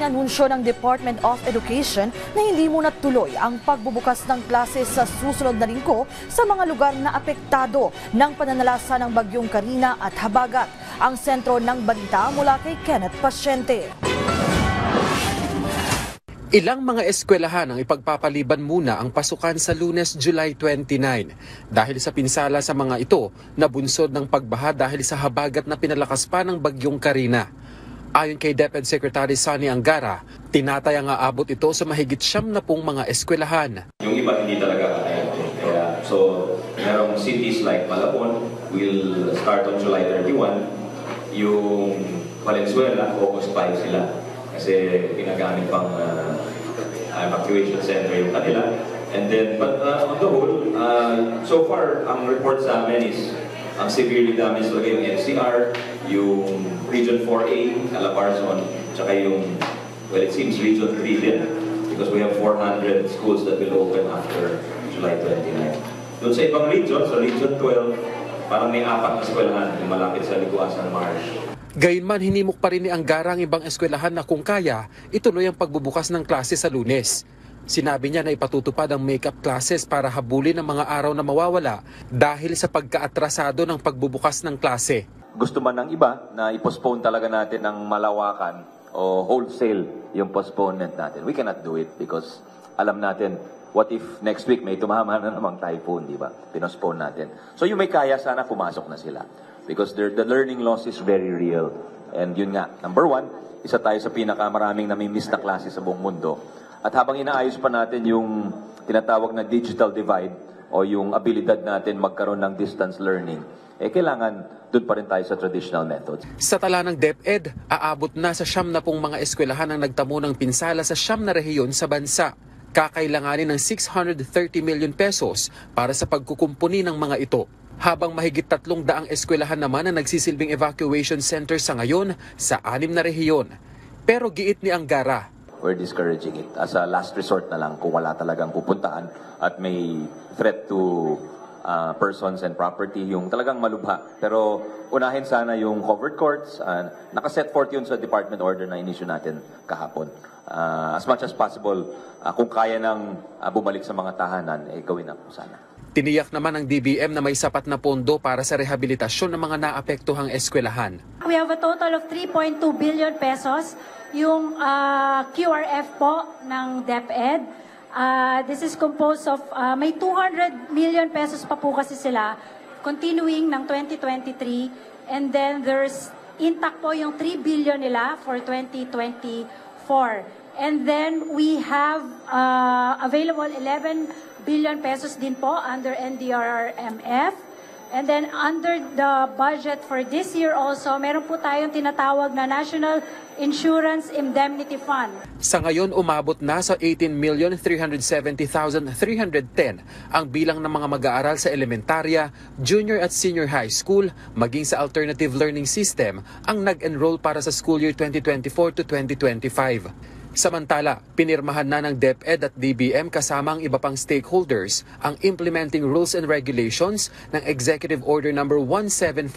Inanunsyo ng Department of Education na hindi muna tuloy ang pagbubukas ng klase sa susunod na linggo sa mga lugar na apektado ng pananalasa ng bagyong Karina at Habagat. Ang sentro ng balita mula kay Kenneth Pasyente. Ilang mga eskwelahan ang ipagpapaliban muna ang pasukan sa Lunes, July 29 dahil sa pinsala sa mga ito na bunsod ng pagbaha dahil sa habagat na pinalakas pa ng bagyong Karina. Ayon kay DepEd Secretary Sonny Angara, tinatayang aabot ito sa mahigit 70 mga eskwelahan. Yung iba hindi talaga kaya. So, merong cities like Malabon will start on July 31. Yung Valenzuela, August 5 sila. Kasi ginagamit pang evacuation center yung kanila. And then, but on the whole, so far, ang report sa amin is ang severely damaged talaga yung NCR, yung Region 4A, Calabarzon, tsaka yung, well, it seems Region 3 din. Because we have 400 schools that will open after July 29. Doon sa ibang region, sa Region 12, parang may 4 na eskwelahan yung malapit sa Liguasan Marsh. Gayunman, hinimok pa rin ni Angara ang ibang eskwelahan na kung kaya, ituloy ang pagbubukas ng klase sa Lunes. Sinabi niya na ipatutupad ang make-up classes para habulin ang mga araw na mawawala dahil sa pagkaatrasado ng pagbubukas ng klase. Gusto man ng iba na i-postpone talaga natin ng malawakan o wholesale yung postponement natin. We cannot do it because alam natin, what if next week may tumama na namang typhoon, di ba? Pinospone natin. So yung may kaya, sana pumasok na sila. Because the learning loss is very real. And yun nga, number one, isa tayo sa pinakamaraming namimiss na klase sa buong mundo. At habang inaayos pa natin yung tinatawag na digital divide o yung abilidad natin magkaroon ng distance learning, kailangan doon pa rin tayo sa traditional methods. Sa tala ng DepEd, aabot na sa 70 mga eskwelahan ang nagtamo ng pinsala sa 9 na rehiyon sa bansa. Kakailanganin ng 630 million pesos para sa pagkukumpuni ng mga ito. Habang mahigit 300 eskwelahan naman ang nagsisilbing evacuation center sa ngayon sa 6 na rehiyon. Pero giit ni Angara, we're discouraging it as a last resort na lang kung wala talagang pupuntaan at may threat to persons and property, yung talagang malubha. Pero unahin sana yung covered courts. Nakaset forth yun sa department order na inisyu natin kahapon. As much as possible, kung kaya nang bumalik sa mga tahanan, gawin na po sana. Tiniyak naman ng DBM na may sapat na pondo para sa rehabilitasyon ng mga naapektuhang eskwelahan. We have a total of 3.2 billion pesos, yung QRF po ng DepEd. This is composed of, may 200 million pesos pa po kasi sila, continuing ng 2023. And then there's intact po yung 3 billion nila for 2024. And then we have available 11 billion pesos din po under NDRRMF. And then under the budget for this year also, meron po tayong tinatawag na National Insurance Indemnity Fund. Sa ngayon, umabot na sa 18,370,310 ang bilang ng mga mag-aaral sa elementarya, junior at senior high school, maging sa alternative learning system ang nag-enroll para sa school year 2024 to 2025. Samantala, pinirmahan na ng DepEd at DBM kasama ang iba pang stakeholders ang Implementing Rules and Regulations ng Executive Order No. 174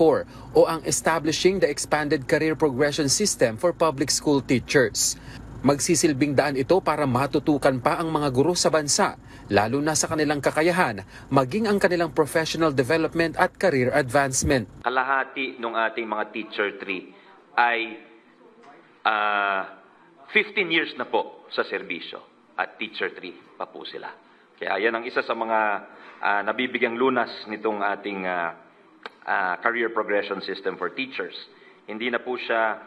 o ang Establishing the Expanded Career Progression System for Public School Teachers. Magsisilbing daan ito para matutukan pa ang mga guro sa bansa, lalo na sa kanilang kakayahan, maging ang kanilang professional development at career advancement. Kalahati ng ating mga teacher tree ay 15 years na po sa serbisyo at teacher tree pa po sila. Kaya yan ang isa sa mga nabibigyang lunas nitong ating career progression system for teachers. Hindi na po siya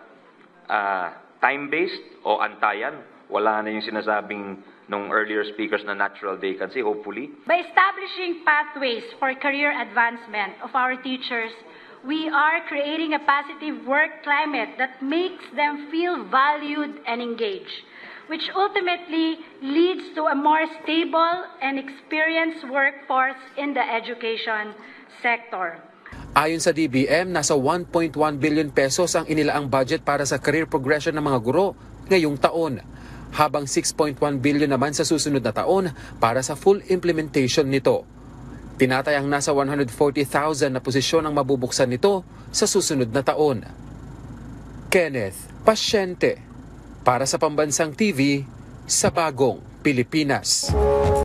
time-based o antayan. Wala na yung sinasabing nung earlier speakers na natural vacancy, hopefully. By establishing pathways for career advancement of our teachers, we are creating a positive work climate that makes them feel valued and engaged, which ultimately leads to a more stable and experienced workforce in the education sector. Ayon sa DBM, nasa 1.1 billion pesos ang inilaang budget para sa career progression ng mga guro ngayong taon, habang 6.1 billion naman sa susunod na taon para sa full implementation nito. Tinatayang nasa 140,000 na posisyon ang mabubuksan nito sa susunod na taon. Kenneth Pasyente, Para sa Pambansang TV, sa Bagong Pilipinas.